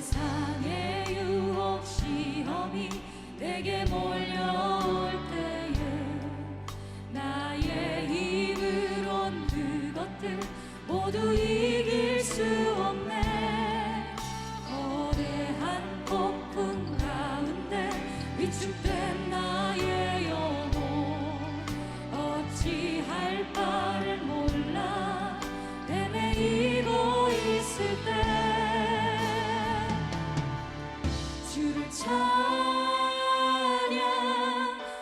세상의 유혹 시험이 내게 몰려올 때에 나의 힘으론 그것들 모두 이길 수 없네. 거대한 폭풍 가운데 위축된 나의 영혼 어찌할 바를 몰라 헤매이고 있을 때 주를 찬양,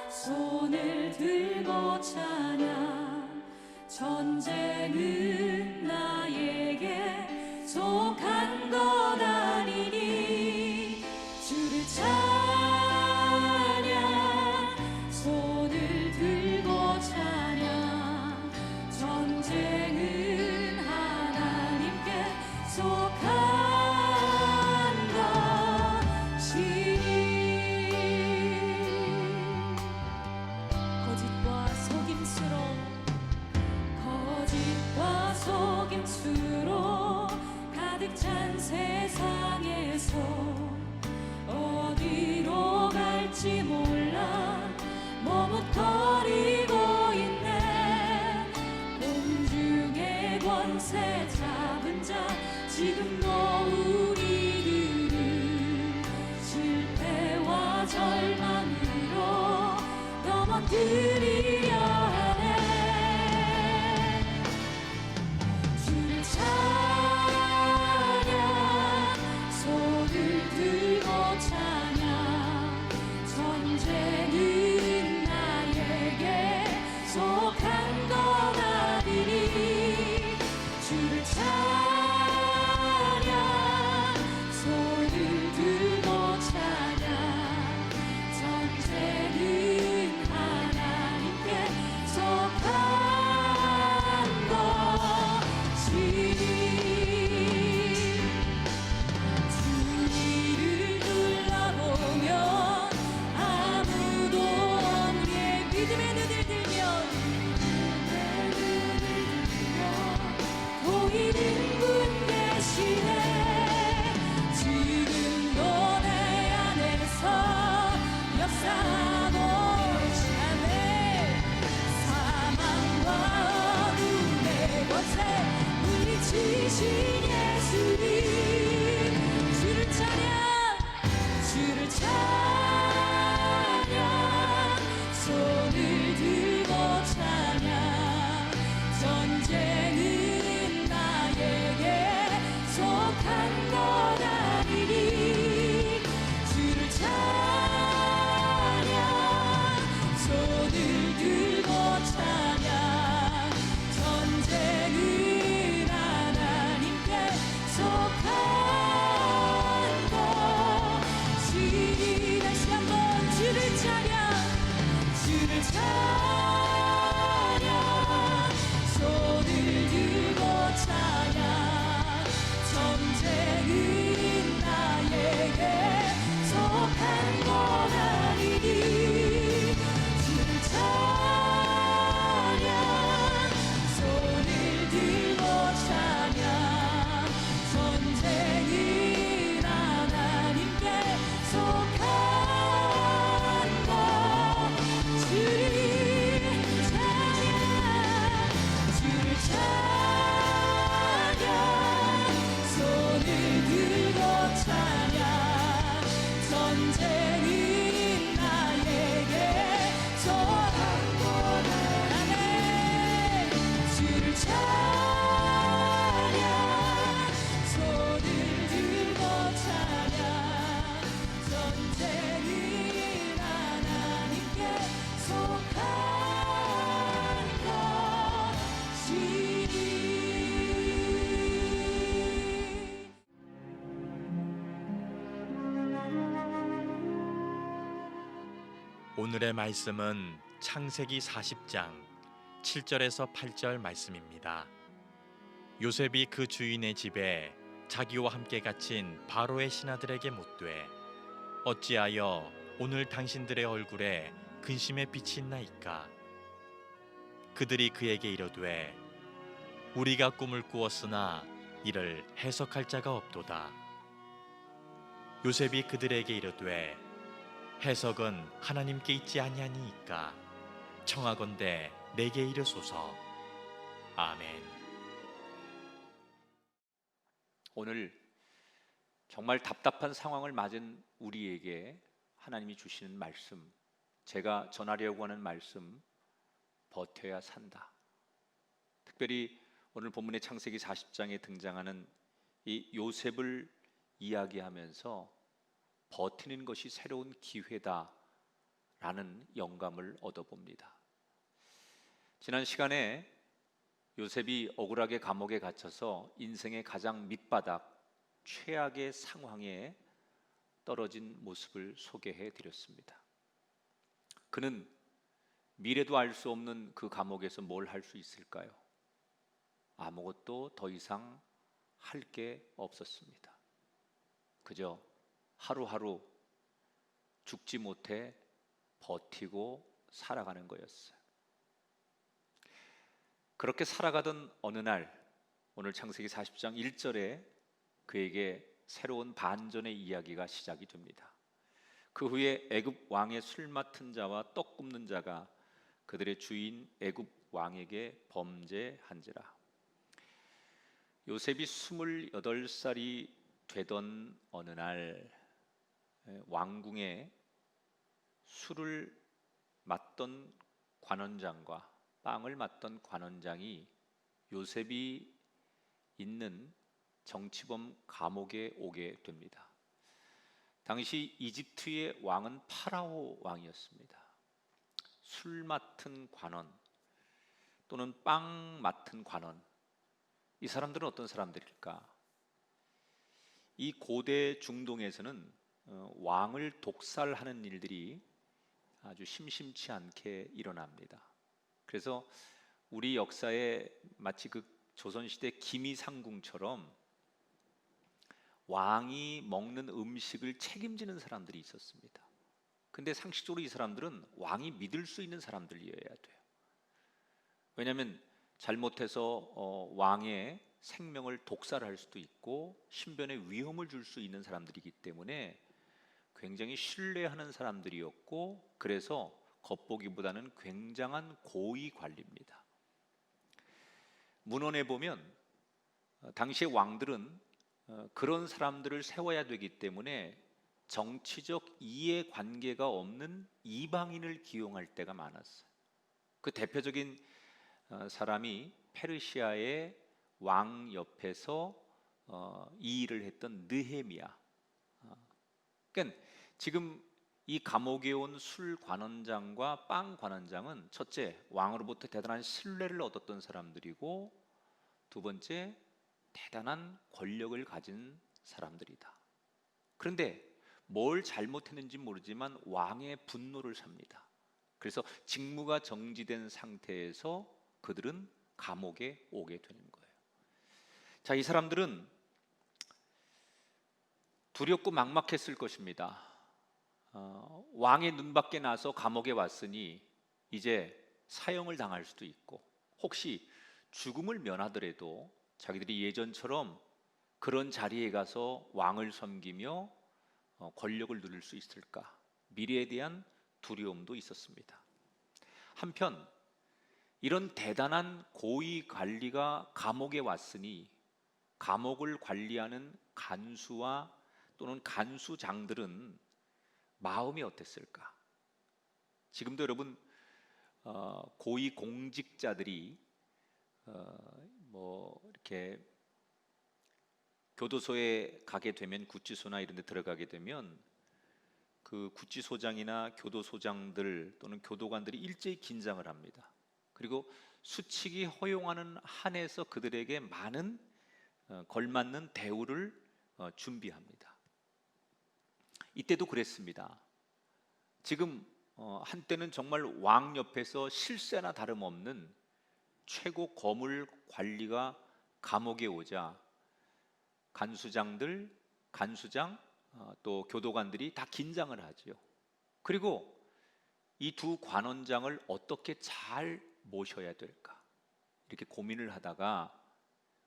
손을 들고 찬양. 전쟁은 나에게 속한 것 아니니 주를 찬양, 손을 들고 찬양. 전쟁은 하나님께 속한 속임수로 가득 찬 세상에서 어디로 갈지 몰라 머뭇거리고 있네. 공중의 권세 잡은 자 지금도 우리들을 실패와 절망으로 넘어뜨리려 하네. 들고 찬양. 전쟁은 나에게 속한 것 아니니 주를 찬양, 손을 들고 찬양. 전쟁은 하나님께 속한 것이니 믿음의 눈을 들면 보이는 분 계시네. 지금도 내 안에서 역사하고 계시네. 사망과 어둠의 권세 물리치신 예수님 주를 찬양, 주를 찬양. 손을 들고 찬양. 전쟁은 나에게 속한 것 아니니 주를 찬양, 손을 들고 찬양. 전쟁은 하나님께 속한 것이니 다시 한번 주를 찬양, 주를 찬양. 손을 들고 찬양. 전쟁은 나에게 속한 것 아니니 주를 찬양, 손을 들고 찬양. 전쟁은 하나님께 속한 주를 찬양, 손을 들고 찬양. 전쟁은 나에게 속한 것 아네. 주를 찬양, 손을 들고 찬양. 전쟁은 하나님께 속한 것이니. 오늘의 말씀은 창세기 40장 7절에서 8절 말씀입니다. 요셉이 그 주인의 집에 자기와 함께 갇힌 바로의 신하들에게 묻되 어찌하여 오늘 당신들의 얼굴에 근심의 빛이 있나이까? 그들이 그에게 이르되 우리가 꿈을 꾸었으나 이를 해석할 자가 없도다. 요셉이 그들에게 이르되 해석은 하나님께 있지 아니하니이까 청하건대 내게 이르소서. 아멘. 오늘 정말 답답한 상황을 맞은 우리에게 하나님이 주시는 말씀, 제가 전하려고 하는 말씀, 버텨야 산다. 특별히 오늘 본문의 창세기 40장에 등장하는 이 요셉을 이야기하면서 버티는 것이 새로운 기회다라는 영감을 얻어봅니다. 지난 시간에 요셉이 억울하게 감옥에 갇혀서 인생의 가장 밑바닥, 최악의 상황에 떨어진 모습을 소개해 드렸습니다. 그는 미래도 알 수 없는 그 감옥에서 뭘 할 수 있을까요? 아무것도 더 이상 할 게 없었습니다. 그저 하루하루 죽지 못해 버티고 살아가는 거였어요. 그렇게 살아가던 어느 날, 오늘 창세기 40장 1절에 그에게 새로운 반전의 이야기가 시작이 됩니다. 그 후에 애굽 왕의 술 맡은 자와 떡 굽는 자가 그들의 주인 애굽 왕에게 범죄한지라. 요셉이 28살이 되던 어느 날, 왕궁에 술을 맡던 관원장과 빵을 맡던 관원장이 요셉이 있는 정치범 감옥에 오게 됩니다. 당시 이집트의 왕은 파라오 왕이었습니다. 술 맡은 관원 또는 빵 맡은 관원, 이 사람들은 어떤 사람들일까? 이 고대 중동에서는 왕을 독살하는 일들이 아주 심심치 않게 일어납니다. 그래서 우리 역사에 마치 그 조선시대 기미상궁처럼 왕이 먹는 음식을 책임지는 사람들이 있었습니다. 근데 상식적으로 이 사람들은 왕이 믿을 수 있는 사람들이어야 돼요. 왜냐하면 잘못해서 왕의 생명을 독살할 수도 있고 신변에 위험을 줄 수 있는 사람들이기 때문에 굉장히 신뢰하는 사람들이었고, 그래서 겉보기보다는 굉장한 고위 관리입니다. 문헌에 보면 당시의 왕들은 그런 사람들을 세워야 되기 때문에 정치적 이해관계가 없는 이방인을 기용할 때가 많았어요. 그 대표적인 사람이 페르시아의 왕 옆에서 이 일을 했던 느헤미야. 그러니까 지금 이 감옥에 온 술 관원장과 빵 관원장은 첫째, 왕으로부터 대단한 신뢰를 얻었던 사람들이고, 두 번째, 대단한 권력을 가진 사람들이다. 그런데 뭘 잘못했는지 모르지만 왕의 분노를 삽니다. 그래서 직무가 정지된 상태에서 그들은 감옥에 오게 되는 거예요. 자, 이 사람들은 두렵고 막막했을 것입니다. 왕의 눈밖에 나서 감옥에 왔으니 이제 사형을 당할 수도 있고, 혹시 죽음을 면하더라도 자기들이 예전처럼 그런 자리에 가서 왕을 섬기며 권력을 누릴 수 있을까? 미래에 대한 두려움도 있었습니다. 한편 이런 대단한 고위 관리가 감옥에 왔으니 감옥을 관리하는 간수와 또는 간수장들은 마음이 어땠을까? 지금도 여러분 고위 공직자들이 이렇게 교도소에 가게 되면, 구치소나 이런 데 들어가게 되면 그 구치소장이나 교도소장들 또는 교도관들이 일제히 긴장을 합니다. 그리고 수칙이 허용하는 한에서 그들에게 많은 걸맞는 대우를 준비합니다. 이때도 그랬습니다. 지금 한때는 정말 왕 옆에서 실세나 다름없는 최고 거물 관리가 감옥에 오자 간수장들, 간수장, 또 교도관들이 다 긴장을 하죠. 그리고 이 두 관원장을 어떻게 잘 모셔야 될까? 이렇게 고민을 하다가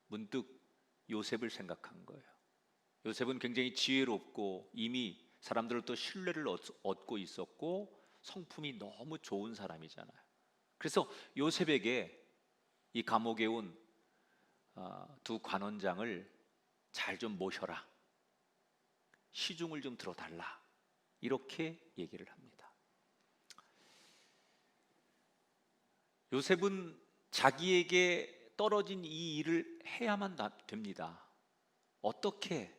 문득 요셉을 생각한 거예요. 요셉은 굉장히 지혜롭고 이미 사람들로부터 신뢰를 얻고 있었고 성품이 너무 좋은 사람이잖아요. 그래서 요셉에게 이 감옥에 온 두 관원장을 잘 좀 모셔라, 시중을 좀 들어달라, 이렇게 얘기를 합니다. 요셉은 자기에게 떨어진 이 일을 해야만 됩니다. 어떻게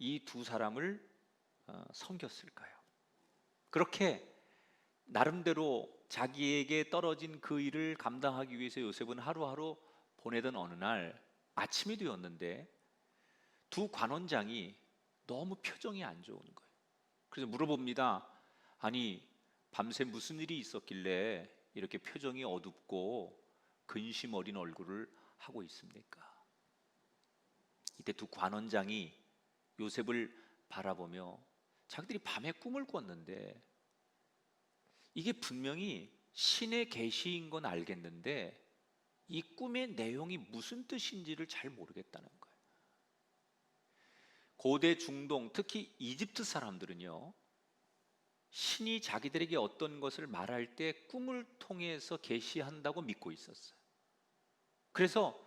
이 두 사람을 섬겼을까요? 그렇게 나름대로 자기에게 떨어진 그 일을 감당하기 위해서 요셉은 하루하루 보내던 어느 날 아침이 되었는데 두 관원장이 너무 표정이 안 좋은 거예요. 그래서 물어봅니다. 아니, 밤새 무슨 일이 있었길래 이렇게 표정이 어둡고 근심 어린 얼굴을 하고 있습니까? 이때 두 관원장이 요셉을 바라보며 자기들이 밤에 꿈을 꿨는데 이게 분명히 신의 계시인 건 알겠는데 이 꿈의 내용이 무슨 뜻인지를 잘 모르겠다는 거예요. 고대 중동, 특히 이집트 사람들은요, 신이 자기들에게 어떤 것을 말할 때 꿈을 통해서 계시한다고 믿고 있었어요. 그래서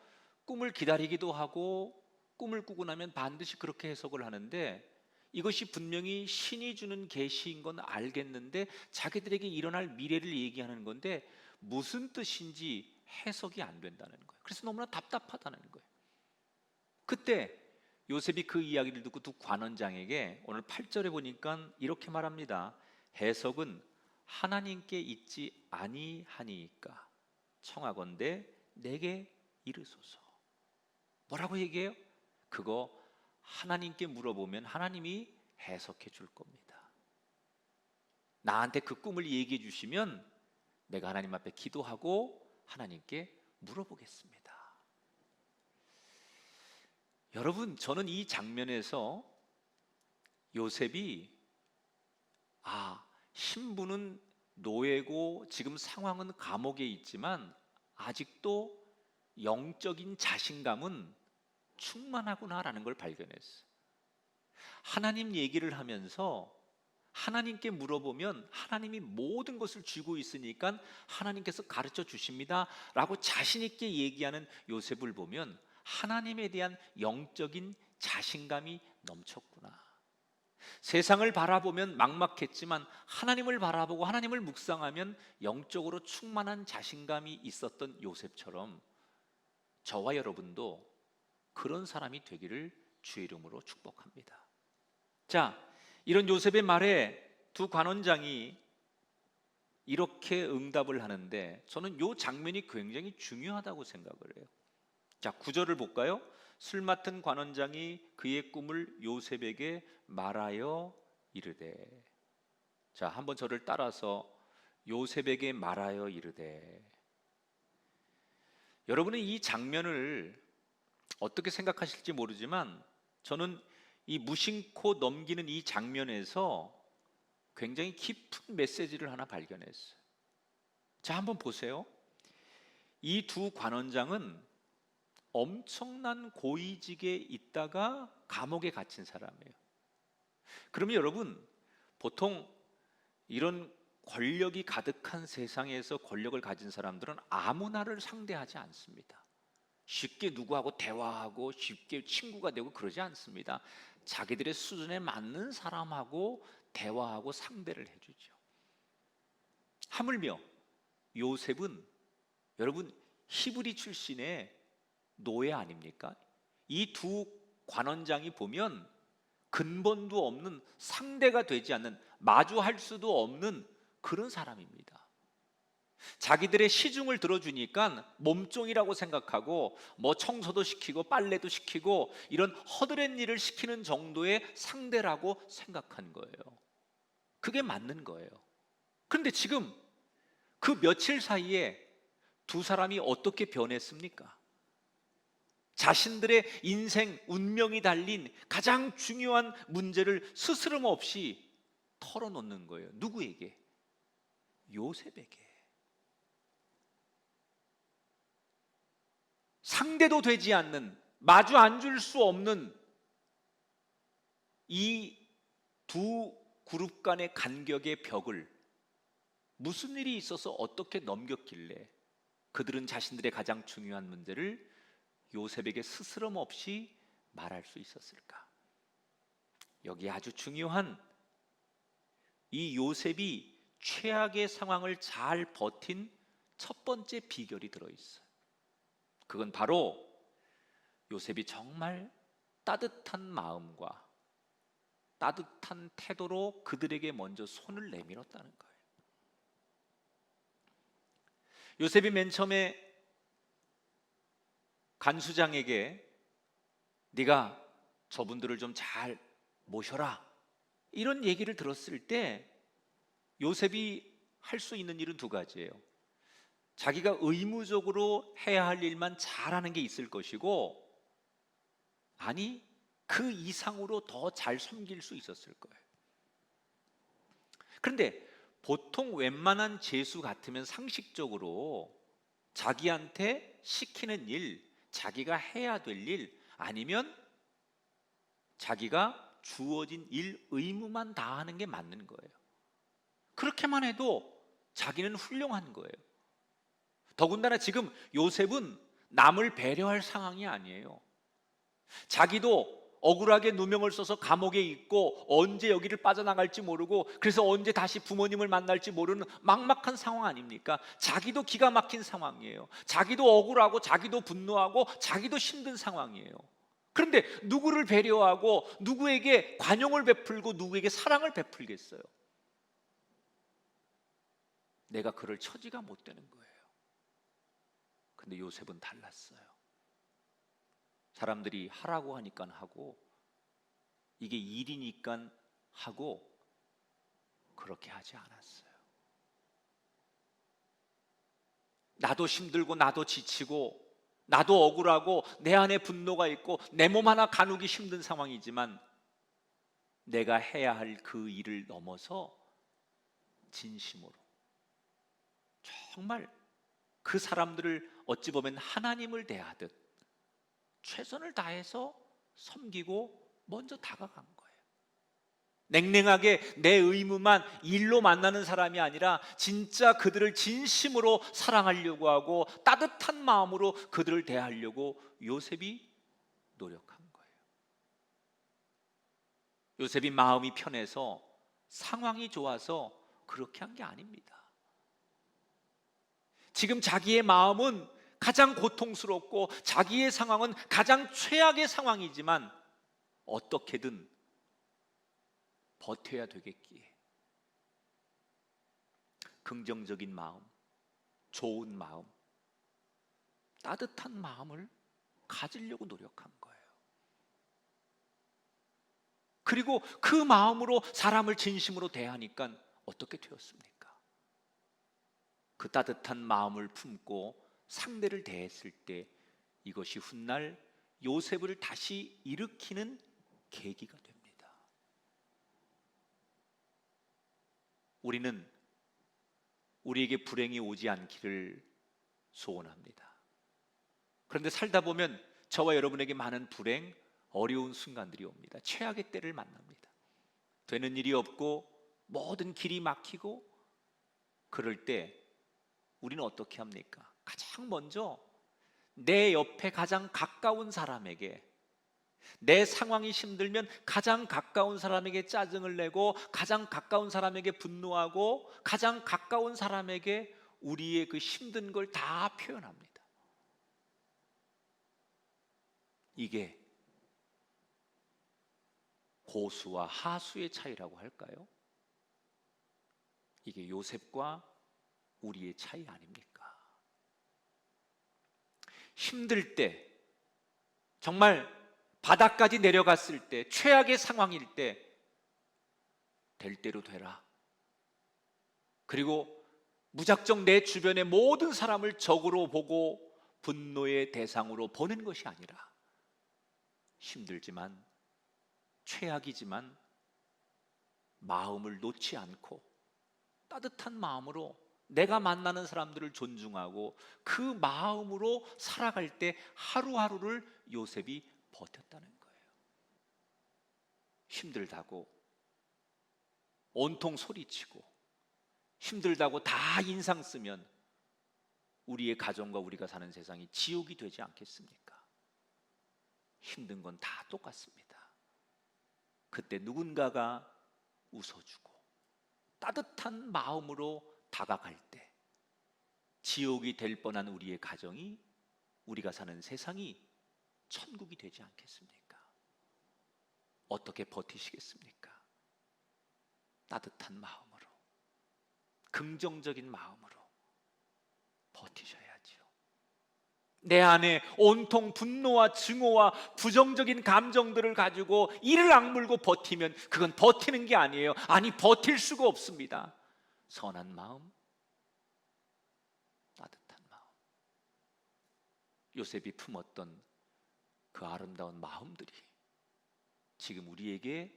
꿈을 기다리기도 하고 꿈을 꾸고 나면 반드시 그렇게 해석을 하는데 이것이 분명히 신이 주는 계시인 건 알겠는데 자기들에게 일어날 미래를 얘기하는 건데 무슨 뜻인지 해석이 안 된다는 거예요. 그래서 너무나 답답하다는 거예요. 그때 요셉이 그 이야기를 듣고 두 관원장에게 오늘 8절에 보니까 이렇게 말합니다. 해석은 하나님께 있지 아니하니까 청하건대 내게 이르소서. 뭐라고 얘기해요? 그거 하나님께 물어보면 하나님이 해석해 줄 겁니다. 나한테 그 꿈을 얘기해 주시면 내가 하나님 앞에 기도하고 하나님께 물어보겠습니다. 여러분, 저는 이 장면에서 요셉이 신부는 노예고 지금 상황은 감옥에 있지만 아직도 영적인 자신감은 충만하구나라는 걸 발견했어요. 하나님 얘기를 하면서 하나님께 물어보면 하나님이 모든 것을 쥐고 있으니까 하나님께서 가르쳐 주십니다 라고 자신 있게 얘기하는 요셉을 보면 하나님에 대한 영적인 자신감이 넘쳤구나. 세상을 바라보면 막막했지만 하나님을 바라보고 하나님을 묵상하면 영적으로 충만한 자신감이 있었던 요셉처럼 저와 여러분도 그런 사람이 되기를 주의 이름으로 축복합니다. 자, 이런 요셉의 말에 두 관원장이 이렇게 응답을 하는데 저는 이 장면이 굉장히 중요하다고 생각을 해요. 자, 9절을 볼까요? 술 맡은 관원장이 그의 꿈을 요셉에게 말하여 이르되. 자, 한번 저를 따라서 요셉에게 말하여 이르되. 여러분은 이 장면을 어떻게 생각하실지 모르지만 저는 이 무심코 넘기는 이 장면에서 굉장히 깊은 메시지를 하나 발견했어요. 자, 한번 보세요. 이 두 관원장은 엄청난 고위직에 있다가 감옥에 갇힌 사람이에요. 그러면 여러분, 보통 이런 권력이 가득한 세상에서 권력을 가진 사람들은 아무나를 상대하지 않습니다. 쉽게 누구하고 대화하고 쉽게 친구가 되고 그러지 않습니다. 자기들의 수준에 맞는 사람하고 대화하고 상대를 해주죠. 하물며 요셉은 여러분 히브리 출신의 노예 아닙니까? 이 두 관원장이 보면 근본도 없는, 상대가 되지 않는, 마주할 수도 없는 그런 사람입니다. 자기들의 시중을 들어주니까 몸종이라고 생각하고 뭐 청소도 시키고 빨래도 시키고 이런 허드렛 일을 시키는 정도의 상대라고 생각한 거예요. 그게 맞는 거예요. 그런데 지금 그 며칠 사이에 두 사람이 어떻게 변했습니까? 자신들의 인생 운명이 달린 가장 중요한 문제를 스스럼 없이 털어놓는 거예요. 누구에게? 요셉에게. 상대도 되지 않는, 마주 앉을 수 없는 이 두 그룹 간의 간격의 벽을 무슨 일이 있어서 어떻게 넘겼길래 그들은 자신들의 가장 중요한 문제를 요셉에게 스스럼 없이 말할 수 있었을까? 여기 아주 중요한 이 요셉이 최악의 상황을 잘 버틴 첫 번째 비결이 들어있어요. 그건 바로 요셉이 정말 따뜻한 마음과 따뜻한 태도로 그들에게 먼저 손을 내밀었다는 거예요. 요셉이 맨 처음에 간수장에게 네가 저분들을 좀 잘 모셔라 이런 얘기를 들었을 때 요셉이 할 수 있는 일은 두 가지예요. 자기가 의무적으로 해야 할 일만 잘하는 게 있을 것이고, 아니 그 이상으로 더 잘 섬길 수 있었을 거예요. 그런데 보통 웬만한 죄수 같으면 상식적으로 자기한테 시키는 일, 자기가 해야 될 일, 아니면 자기가 주어진 일, 의무만 다하는 게 맞는 거예요. 그렇게만 해도 자기는 훌륭한 거예요. 더군다나 지금 요셉은 남을 배려할 상황이 아니에요. 자기도 억울하게 누명을 써서 감옥에 있고 언제 여기를 빠져나갈지 모르고 그래서 언제 다시 부모님을 만날지 모르는 막막한 상황 아닙니까? 자기도 기가 막힌 상황이에요. 자기도 억울하고 자기도 분노하고 자기도 힘든 상황이에요. 그런데 누구를 배려하고 누구에게 관용을 베풀고 누구에게 사랑을 베풀겠어요? 내가 그럴 처지가 못 되는 거예요. 근데 요셉은 달랐어요. 사람들이 하라고 하니까 하고, 이게 일이니까 하고, 그렇게 하지 않았어요. 나도 힘들고 나도 지치고 나도 억울하고 내 안에 분노가 있고 내 몸 하나 가누기 힘든 상황이지만 내가 해야 할 그 일을 넘어서 진심으로 정말 그 사람들을 어찌 보면 하나님을 대하듯 최선을 다해서 섬기고 먼저 다가간 거예요. 냉랭하게 내 의무만 일로 만나는 사람이 아니라 진짜 그들을 진심으로 사랑하려고 하고 따뜻한 마음으로 그들을 대하려고 요셉이 노력한 거예요. 요셉이 마음이 편해서 상황이 좋아서 그렇게 한 게 아닙니다. 지금 자기의 마음은 가장 고통스럽고 자기의 상황은 가장 최악의 상황이지만 어떻게든 버텨야 되겠기에 긍정적인 마음, 좋은 마음, 따뜻한 마음을 가지려고 노력한 거예요. 그리고 그 마음으로 사람을 진심으로 대하니까 어떻게 되었습니까? 그 따뜻한 마음을 품고 상대를 대했을 때 이것이 훗날 요셉을 다시 일으키는 계기가 됩니다. 우리는 우리에게 불행이 오지 않기를 소원합니다. 그런데 살다 보면 저와 여러분에게 많은 불행, 어려운 순간들이 옵니다. 최악의 때를 만납니다. 되는 일이 없고 모든 길이 막히고 그럴 때 우리는 어떻게 합니까? 가장 먼저 내 옆에 가장 가까운 사람에게, 내 상황이 힘들면 가장 가까운 사람에게 짜증을 내고 가장 가까운 사람에게 분노하고 가장 가까운 사람에게 우리의 그 힘든 걸 다 표현합니다. 이게 고수와 하수의 차이라고 할까요? 이게 요셉과 우리의 차이 아닙니까? 힘들 때, 정말 바닥까지 내려갔을 때, 최악의 상황일 때 될 대로 되라. 그리고 무작정 내 주변의 모든 사람을 적으로 보고 분노의 대상으로 보는 것이 아니라 힘들지만 최악이지만 마음을 놓지 않고 따뜻한 마음으로 내가 만나는 사람들을 존중하고 그 마음으로 살아갈 때 하루하루를 요셉이 버텼다는 거예요. 힘들다고 온통 소리치고 힘들다고 다 인상 쓰면 우리의 가정과 우리가 사는 세상이 지옥이 되지 않겠습니까? 힘든 건 다 똑같습니다. 그때 누군가가 웃어주고 따뜻한 마음으로 다가갈 때 지옥이 될 뻔한 우리의 가정이, 우리가 사는 세상이 천국이 되지 않겠습니까? 어떻게 버티시겠습니까? 따뜻한 마음으로, 긍정적인 마음으로 버티셔야지요. 내 안에 온통 분노와 증오와 부정적인 감정들을 가지고 이를 악물고 버티면 그건 버티는 게 아니에요. 아니, 버틸 수가 없습니다. 선한 마음, 따뜻한 마음, 요셉이 품었던 그 아름다운 마음들이 지금 우리에게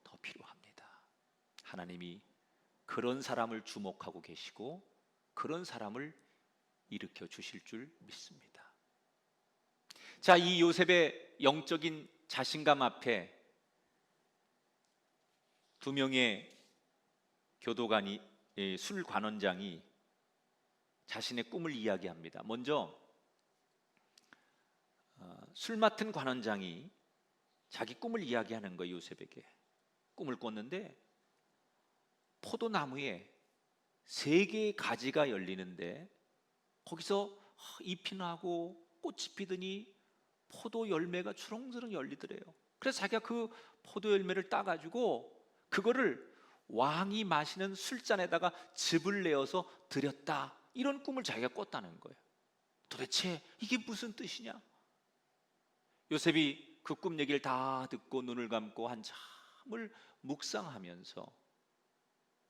더 필요합니다. 하나님이 그런 사람을 주목하고 계시고 그런 사람을 일으켜 주실 줄 믿습니다. 자, 이 요셉의 영적인 자신감 앞에 두 명의 교도관이, 술 관원장이 자신의 꿈을 이야기합니다. 먼저 술 맡은 관원장이 자기 꿈을 이야기하는 거예요. 요셉에게 꿈을 꿨는데 포도나무에 3개의 가지가 열리는데 거기서 잎이 나고 꽃이 피더니 포도 열매가 주렁주렁 열리더래요. 그래서 자기가 그 포도 열매를 따가지고 그거를 왕이 마시는 술잔에다가 즙을 내어서 드렸다, 이런 꿈을 자기가 꿨다는 거예요. 도대체 이게 무슨 뜻이냐? 요셉이 그 꿈 얘기를 다 듣고 눈을 감고 한참을 묵상하면서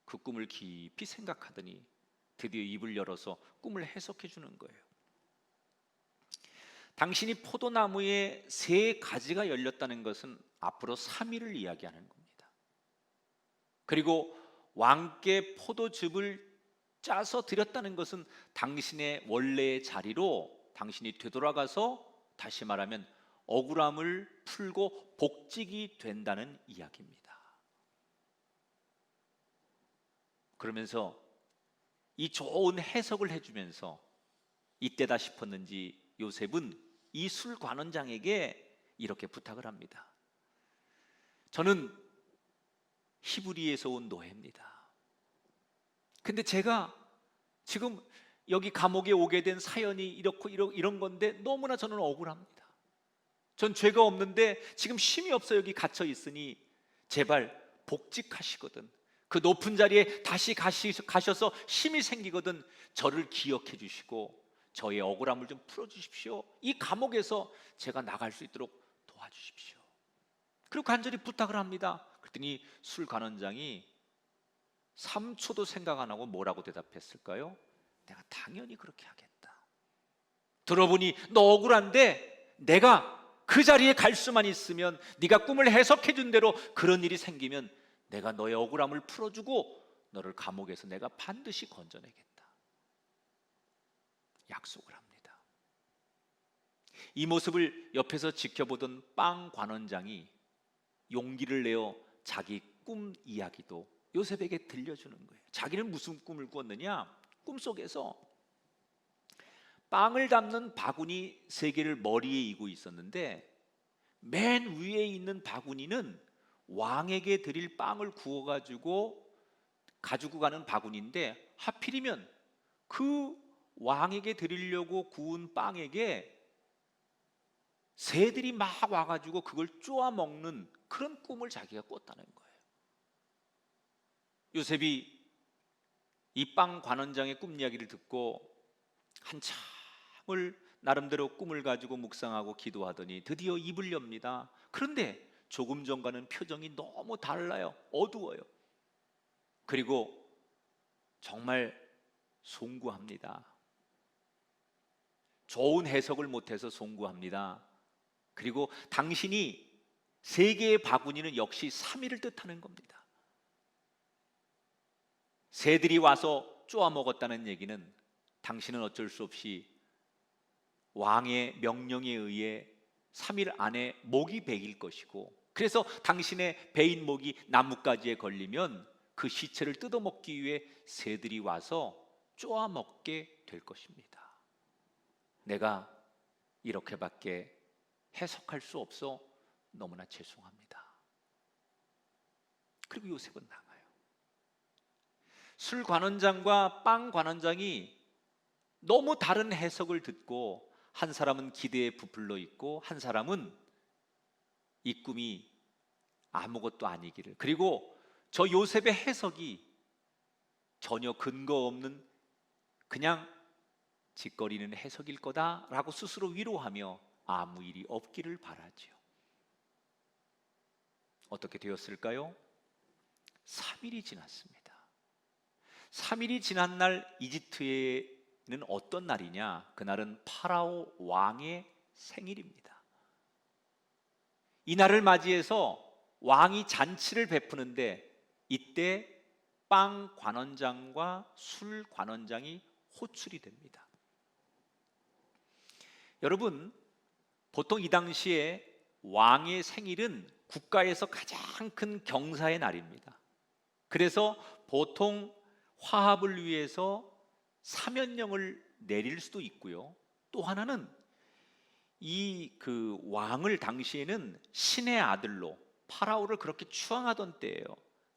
그 꿈을 깊이 생각하더니 드디어 입을 열어서 꿈을 해석해 주는 거예요. 당신이 포도나무에 3가지가 열렸다는 것은 앞으로 3일을 이야기하는 겁니다. 그리고 왕께 포도즙을 짜서 드렸다는 것은 당신의 원래의 자리로 당신이 되돌아가서, 다시 말하면 억울함을 풀고 복직이 된다는 이야기입니다. 그러면서 이 좋은 해석을 해주면서 이때다 싶었는지 요셉은 이 술 관원장에게 이렇게 부탁을 합니다. 저는 히브리에서 온 노예입니다. 근데 제가 지금 여기 감옥에 오게 된 사연이 이렇고 이런 건데 너무나 저는 억울합니다. 전 죄가 없는데 지금 쉼이 없어 여기 갇혀 있으니 제발 복직하시거든, 그 높은 자리에 다시 가셔서 힘이 생기거든 저를 기억해 주시고 저의 억울함을 좀 풀어주십시오. 이 감옥에서 제가 나갈 수 있도록 도와주십시오. 그리고 간절히 부탁을 합니다. 그랬더니 술 관원장이 3초도 생각 안 하고 뭐라고 대답했을까요? 내가 당연히 그렇게 하겠다. 들어보니 너 억울한데 내가 그 자리에 갈 수만 있으면, 네가 꿈을 해석해 준 대로 그런 일이 생기면 내가 너의 억울함을 풀어주고 너를 감옥에서 내가 반드시 건져내겠다. 약속을 합니다. 이 모습을 옆에서 지켜보던 빵 관원장이 용기를 내어 자기 꿈 이야기도 요셉에게 들려주는 거예요. 자기는 무슨 꿈을 꿨느냐? 꿈속에서 빵을 담는 바구니 3개를 머리에 이고 있었는데 맨 위에 있는 바구니는 왕에게 드릴 빵을 구워가지고 가지고 가는 바구니인데 하필이면 그 왕에게 드리려고 구운 빵에게 새들이 막 와가지고 그걸 쪼아 먹는 그런 꿈을 자기가 꿨다는 거예요. 요셉이 이 빵 관원장의 꿈 이야기를 듣고 한참을 나름대로 꿈을 가지고 묵상하고 기도하더니 드디어 입을 엽니다. 그런데 조금 전과는 표정이 너무 달라요. 어두워요. 그리고 정말 송구합니다. 좋은 해석을 못해서 송구합니다. 그리고 당신이 3개의 바구니는 역시 3일을 뜻하는 겁니다. 새들이 와서 쪼아 먹었다는 얘기는 당신은 어쩔 수 없이 왕의 명령에 의해 3일 안에 목이 베길 것이고 그래서 당신의 베인목이 나뭇가지에 걸리면 그 시체를 뜯어먹기 위해 새들이 와서 쪼아먹게 될 것입니다. 내가 이렇게밖에 해석할 수 없어 너무나 죄송합니다. 그리고 요셉은 나가요. 술 관원장과 빵 관원장이 너무 다른 해석을 듣고, 한 사람은 기대에 부풀려 있고 한 사람은 이 꿈이 아무것도 아니기를, 그리고 저 요셉의 해석이 전혀 근거 없는 그냥 짓거리는 해석일 거다라고 스스로 위로하며 아무 일이 없기를 바라죠. 어떻게 되었을까요? 3일이 지났습니다. 3일이 지난 날 이집트에는 어떤 날이냐? 그날은 파라오 왕의 생일입니다. 이 날을 맞이해서 왕이 잔치를 베푸는데, 이때 빵 관원장과 술 관원장이 호출이 됩니다. 여러분, 보통 이 당시에 왕의 생일은 국가에서 가장 큰 경사의 날입니다. 그래서 보통 화합을 위해서 사면령을 내릴 수도 있고요. 또 하나는 그 왕을 당시에는 신의 아들로 파라오를 그렇게 추앙하던 때예요.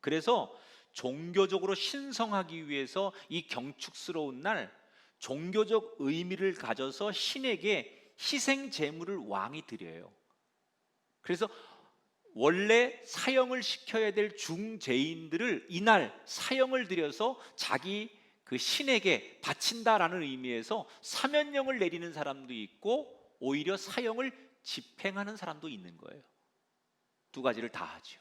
그래서 종교적으로 신성하기 위해서 이 경축스러운 날 종교적 의미를 가져서 신에게 희생 제물을 왕이 드려요. 그래서 원래 사형을 시켜야 될 중죄인들을 이날 사형을 드려서 자기 그 신에게 바친다라는 의미에서 사면령을 내리는 사람도 있고 오히려 사형을 집행하는 사람도 있는 거예요. 두 가지를 다 하죠.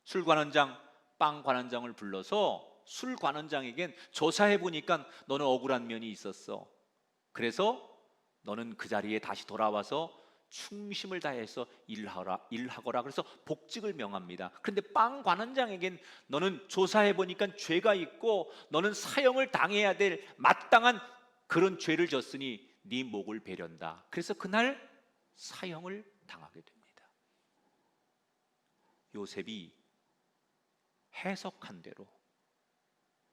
술 관원장, 빵 관원장을 불러서 술 관원장에겐 조사해 보니까 너는 억울한 면이 있었어. 그래서 너는 그 자리에 다시 돌아와서 충심을 다해서 일하거라. 그래서 복직을 명합니다. 그런데 빵 관원장에겐 너는 조사해 보니까 죄가 있고 너는 사형을 당해야 될 마땅한 그런 죄를 졌으니 네 목을 베련다. 그래서 그날 사형을 당하게 됩니다. 요셉이 해석한 대로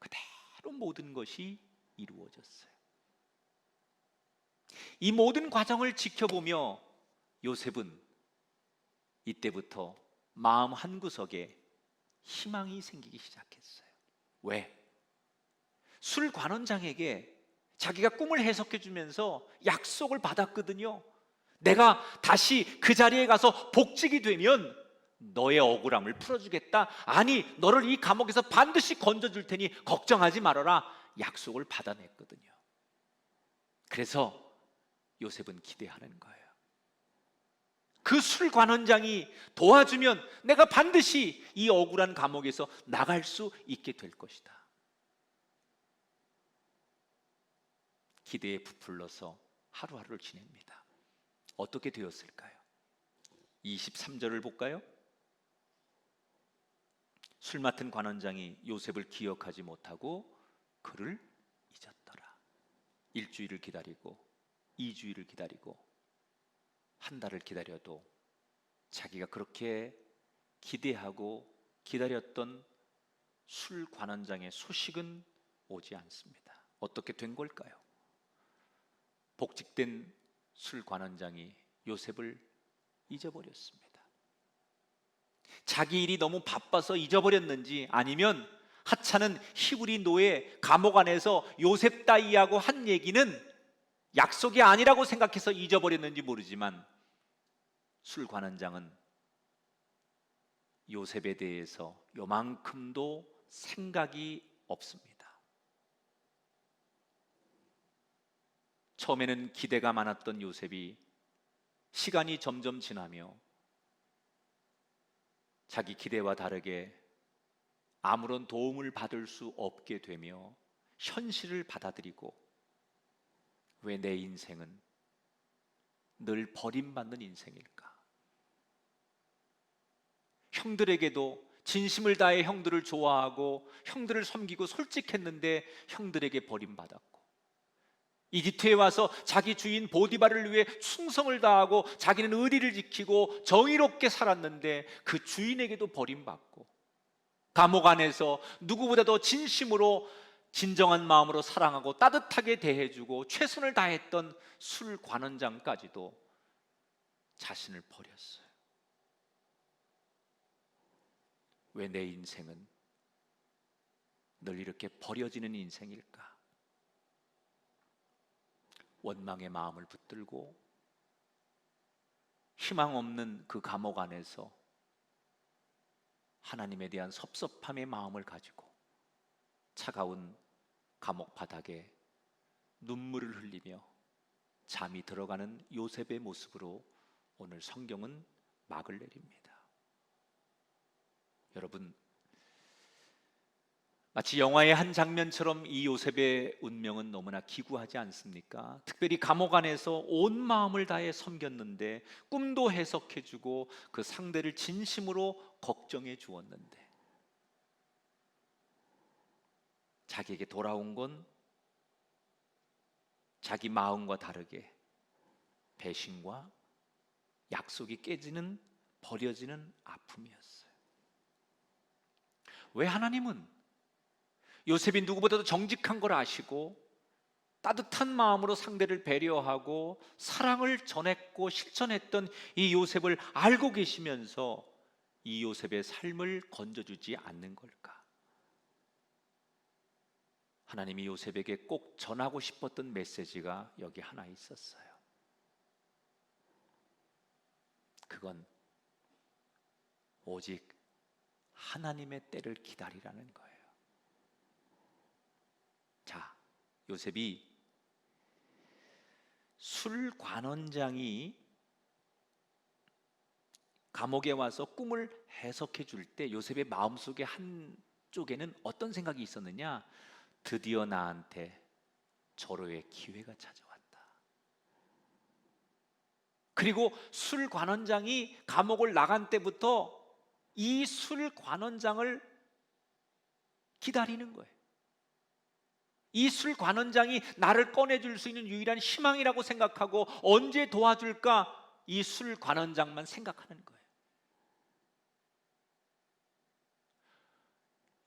그대로 모든 것이 이루어졌어요. 이 모든 과정을 지켜보며 요셉은 이때부터 마음 한구석에 희망이 생기기 시작했어요. 왜? 술 관원장에게 자기가 꿈을 해석해 주면서 약속을 받았거든요. 내가 다시 그 자리에 가서 복직이 되면 너의 억울함을 풀어주겠다. 아니, 너를 이 감옥에서 반드시 건져줄 테니 걱정하지 말아라. 약속을 받아냈거든요. 그래서 요셉은 기대하는 거예요. 그 술 관원장이 도와주면 내가 반드시 이 억울한 감옥에서 나갈 수 있게 될 것이다. 기대에 부풀러서 하루하루를 지냅니다. 어떻게 되었을까요? 23절을 볼까요? 술 맡은 관원장이 요셉을 기억하지 못하고 그를 잊었더라. 일주일을 기다리고 2주일을 기다리고 한 달을 기다려도 자기가 그렇게 기대하고 기다렸던 술 관원장의 소식은 오지 않습니다. 어떻게 된 걸까요? 복직된 술 관원장이 요셉을 잊어버렸습니다. 자기 일이 너무 바빠서 잊어버렸는지, 아니면 하찮은 히브리 노예 감옥 안에서 요셉 따위하고 한 얘기는 약속이 아니라고 생각해서 잊어버렸는지 모르지만 술 관원장은 요셉에 대해서 요만큼도 생각이 없습니다. 처음에는 기대가 많았던 요셉이 시간이 점점 지나며 자기 기대와 다르게 아무런 도움을 받을 수 없게 되며 현실을 받아들이고, 왜 내 인생은 늘 버림받는 인생일까? 형들에게도 진심을 다해 형들을 좋아하고 형들을 섬기고 솔직했는데 형들에게 버림받았고, 이집트에 와서 자기 주인 보디발을 위해 충성을 다하고 자기는 의리를 지키고 정의롭게 살았는데 그 주인에게도 버림받고 감옥 안에서 누구보다 더 진심으로 진정한 마음으로 사랑하고 따뜻하게 대해주고 최선을 다했던 술 관원장까지도 자신을 버렸어요. 왜 내 인생은 늘 이렇게 버려지는 인생일까? 원망의 마음을 붙들고 희망 없는 그 감옥 안에서 하나님에 대한 섭섭함의 마음을 가지고 차가운 감옥 바닥에 눈물을 흘리며 잠이 들어가는 요셉의 모습으로 오늘 성경은 막을 내립니다. 여러분, 마치 영화의 한 장면처럼 이 요셉의 운명은 너무나 기구하지 않습니까? 특별히 감옥 안에서 온 마음을 다해 섬겼는데, 꿈도 해석해주고 그 상대를 진심으로 걱정해 주었는데, 자기에게 돌아온 건 자기 마음과 다르게 배신과 약속이 깨지는, 버려지는 아픔이었어요. 왜 하나님은 요셉이 누구보다도 정직한 걸 아시고 따뜻한 마음으로 상대를 배려하고 사랑을 전했고 실천했던 이 요셉을 알고 계시면서 이 요셉의 삶을 건져주지 않는 걸까? 하나님이 요셉에게 꼭 전하고 싶었던 메시지가 여기 하나 있었어요. 그건 오직 하나님의 때를 기다리라는 거예요. 자, 요셉이 술관원장이 감옥에 와서 꿈을 해석해 줄 때 요셉의 마음속에 한쪽에는 어떤 생각이 있었느냐? 드디어 나한테 절호의 기회가 찾아왔다. 그리고 술관원장이 감옥을 나간 때부터 이 술관원장을 기다리는 거예요. 이 술관원장이 나를 꺼내줄 수 있는 유일한 희망이라고 생각하고 언제 도와줄까? 이 술관원장만 생각하는 거예요.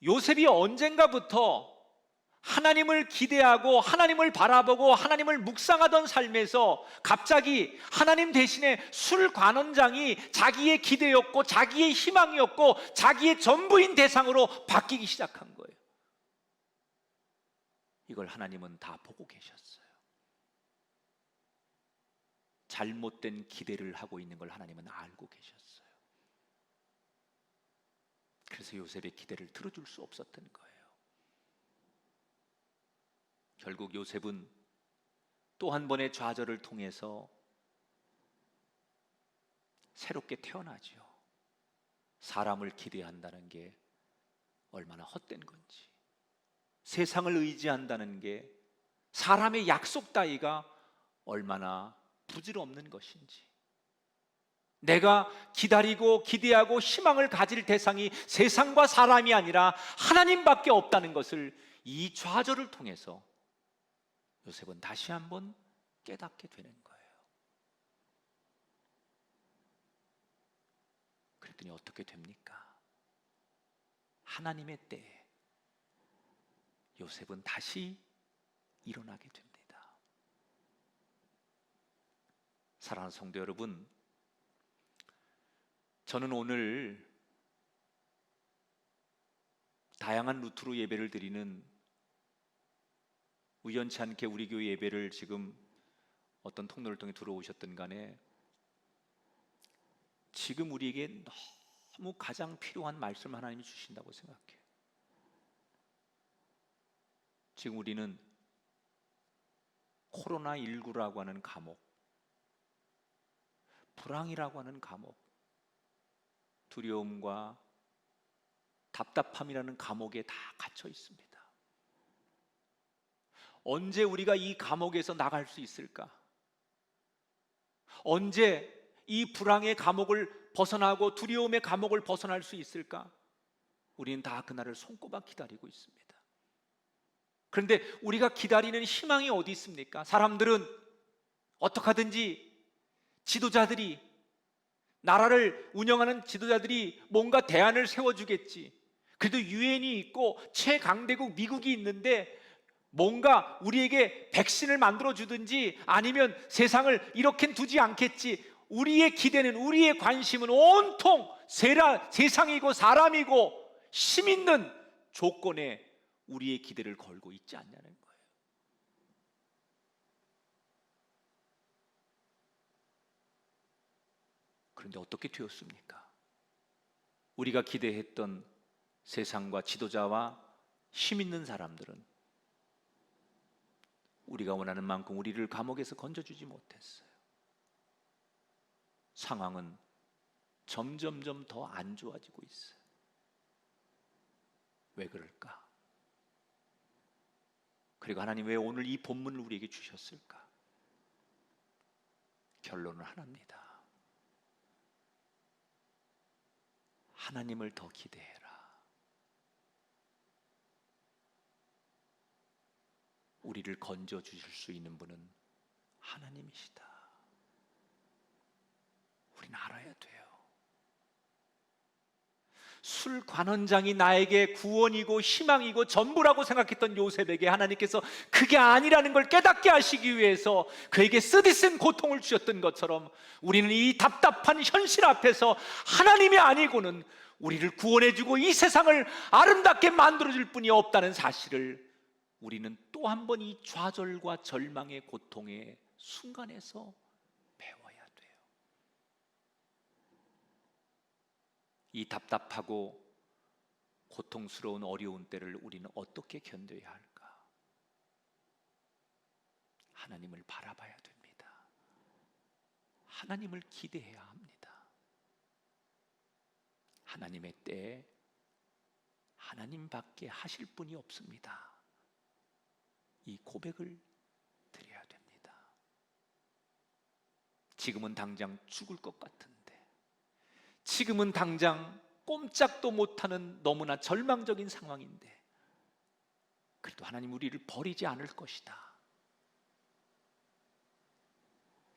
요셉이 언젠가부터 하나님을 기대하고 하나님을 바라보고 하나님을 묵상하던 삶에서 갑자기 하나님 대신에 술관원장이 자기의 기대였고 자기의 희망이었고 자기의 전부인 대상으로 바뀌기 시작한 거예요. 이걸 하나님은 다 보고 계셨어요. 잘못된 기대를 하고 있는 걸 하나님은 알고 계셨어요. 그래서 요셉의 기대를 들어줄 수 없었던 거예요. 결국 요셉은 또 한 번의 좌절을 통해서 새롭게 태어나죠. 사람을 기대한다는 게 얼마나 헛된 건지, 세상을 의지한다는 게 사람의 약속 따위가 얼마나 부질없는 것인지, 내가 기다리고 기대하고 희망을 가질 대상이 세상과 사람이 아니라 하나님밖에 없다는 것을 이 좌절을 통해서 요셉은 다시 한번 깨닫게 되는 거예요. 그랬더니 어떻게 됩니까? 하나님의 때에 요셉은 다시 일어나게 됩니다. 사랑하는 성도 여러분, 저는 오늘 다양한 루트로 예배를 드리는, 우연치 않게 우리 교회 예배를 지금 어떤 통로를 통해 들어오셨든 간에 지금 우리에게 너무 가장 필요한 말씀 하나님이 주신다고 생각해요. 지금 우리는 코로나19라고 하는 감옥, 불황이라고 하는 감옥, 두려움과 답답함이라는 감옥에 다 갇혀 있습니다. 언제 우리가 이 감옥에서 나갈 수 있을까? 언제 이 불황의 감옥을 벗어나고 두려움의 감옥을 벗어날 수 있을까? 우리는 다 그날을 손꼽아 기다리고 있습니다. 그런데 우리가 기다리는 희망이 어디 있습니까? 사람들은 어떻게 하든지 지도자들이, 나라를 운영하는 지도자들이 뭔가 대안을 세워주겠지. 그래도 유엔이 있고 최강대국 미국이 있는데 뭔가 우리에게 백신을 만들어주든지 아니면 세상을 이렇게 두지 않겠지. 우리의 기대는, 우리의 관심은 온통 세상이고 사람이고 힘 있는 조건에 우리의 기대를 걸고 있지 않냐는 거예요. 그런데 어떻게 되었습니까? 우리가 기대했던 세상과 지도자와 힘 있는 사람들은 우리가 원하는 만큼 우리를 감옥에서 건져주지 못했어요. 상황은 점점점 더 안 좋아지고 있어요. 왜 그럴까? 그리고 하나님 왜 오늘 이 본문을 우리에게 주셨을까? 결론은 하나입니다. 하나님을 더 기대해라. 우리를 건져 주실 수 있는 분은 하나님이시다. 우리는 알아야 돼요. 술 관원장이 나에게 구원이고 희망이고 전부라고 생각했던 요셉에게 하나님께서 그게 아니라는 걸 깨닫게 하시기 위해서 그에게 쓰디쓴 고통을 주셨던 것처럼 우리는 이 답답한 현실 앞에서 하나님이 아니고는 우리를 구원해주고 이 세상을 아름답게 만들어줄 분이 없다는 사실을 우리는 또 한 번 이 좌절과 절망의 고통의 순간에서 배워야 돼요. 이 답답하고 고통스러운 어려운 때를 우리는 어떻게 견뎌야 할까? 하나님을 바라봐야 됩니다. 하나님을 기대해야 합니다. 하나님의 때에 하나님밖에 하실 분이 없습니다. 이 고백을 드려야 됩니다. 지금은 당장 죽을 것 같은데, 지금은 당장 꼼짝도 못하는 너무나 절망적인 상황인데, 그래도 하나님 우리를 버리지 않을 것이다.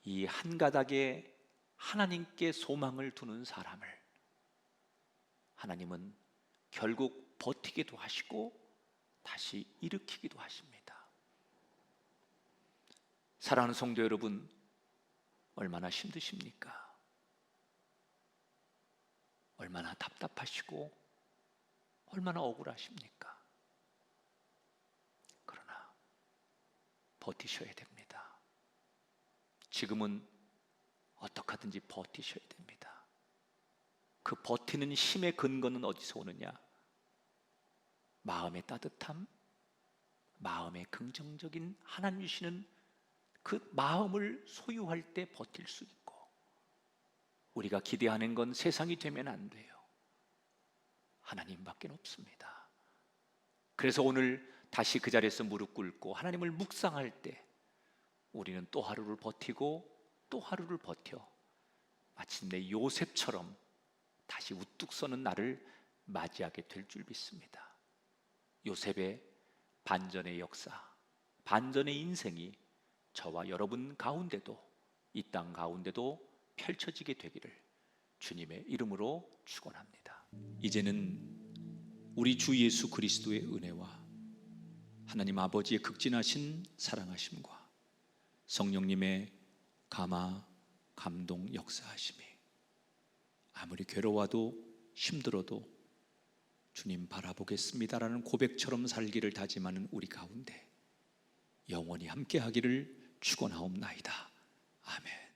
이 한 가닥에 하나님께 소망을 두는 사람을 하나님은 결국 버티기도 하시고 다시 일으키기도 하십니다. 사랑하는 성도 여러분, 얼마나 힘드십니까? 얼마나 답답하시고 얼마나 억울하십니까? 그러나 버티셔야 됩니다. 지금은 어떻게 하든지 버티셔야 됩니다. 그 버티는 힘의 근거는 어디서 오느냐? 마음의 따뜻함, 마음의 긍정적인 하나님 주시는 그 마음을 소유할 때 버틸 수 있고, 우리가 기대하는 건 세상이 되면 안 돼요. 하나님밖에 없습니다. 그래서 오늘 다시 그 자리에서 무릎 꿇고 하나님을 묵상할 때 우리는 또 하루를 버티고 또 하루를 버텨 마침내 요셉처럼 다시 우뚝 서는 날을 맞이하게 될 줄 믿습니다. 요셉의 반전의 역사, 반전의 인생이 저와 여러분 가운데도, 이 땅 가운데도 펼쳐지게 되기를 주님의 이름으로 축원합니다. 이제는 우리 주 예수 그리스도의 은혜와 하나님 아버지의 극진하신 사랑하심과 성령님의 감화, 감동, 역사하심이 아무리 괴로워도 힘들어도 주님 바라보겠습니다라는 고백처럼 살기를 다짐하는 우리 가운데 영원히 함께하기를 축원하옵나이다. 아멘.